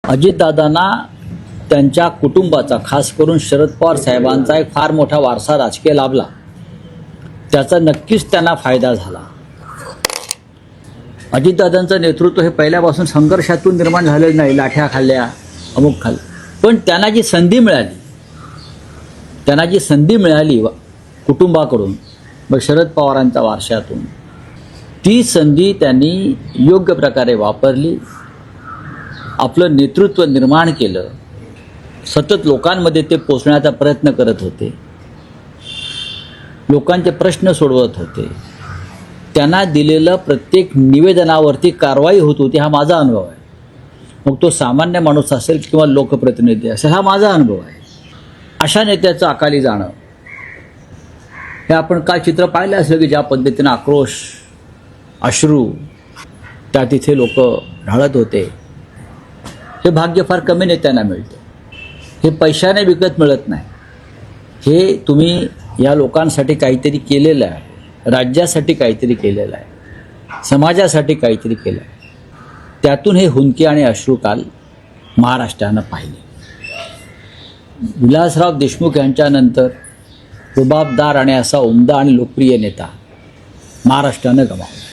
अजितदादांना त्यांच्या कुटुंबाचा, खास करून शरद पवार साहेबांचा एक फार मोठा वारसा राजकीय लाभला. त्याचा नक्कीच त्यांना फायदा झाला. अजितदादांचं नेतृत्व हे पहिल्यापासून संघर्षातून निर्माण झालेलं नाही. लाठ्या खाल्ल्या, अमुक खाल्लं, पण त्यांना जी संधी मिळाली कुटुंबाकडून, मग शरद पवारांच्या वारशातून, ती संधी त्यांनी योग्य प्रकारे वापरली. आपलं नेतृत्व निर्माण केलं. सतत लोकांमध्ये ते पोचण्याचा प्रयत्न करत होते. लोकांचे प्रश्न सोडवत होते. त्यांना दिलेलं प्रत्येक निवेदनावरती कारवाई होत होती. हा माझा अनुभव आहे. मग तो सामान्य माणूस असेल किंवा लोकप्रतिनिधी असेल, हा माझा अनुभव आहे. अशा नेत्याचं अकाली जाणं, हे आपण काल चित्र पाहिलं असेल की ज्या पद्धतीनं आक्रोश, अश्रू त्या तिथे लोक ढाळत होते. हे भाग्य फार कमी नेत्यांना मिळतं. हे पैशाने विकत मिळत नाही. हे तुम्ही या लोकांसाठी काहीतरी केलेलं आहे, राज्यासाठी काहीतरी केलेलं आहे, समाजासाठी काहीतरी केलं आहे. त्यातून हे हुंदके आणि अश्रू काल महाराष्ट्रानं पाहिले. विलासराव देशमुख यांच्यानंतर रुबाबदार आणि असा उमदा आणि लोकप्रिय नेता महाराष्ट्रानं गमावला.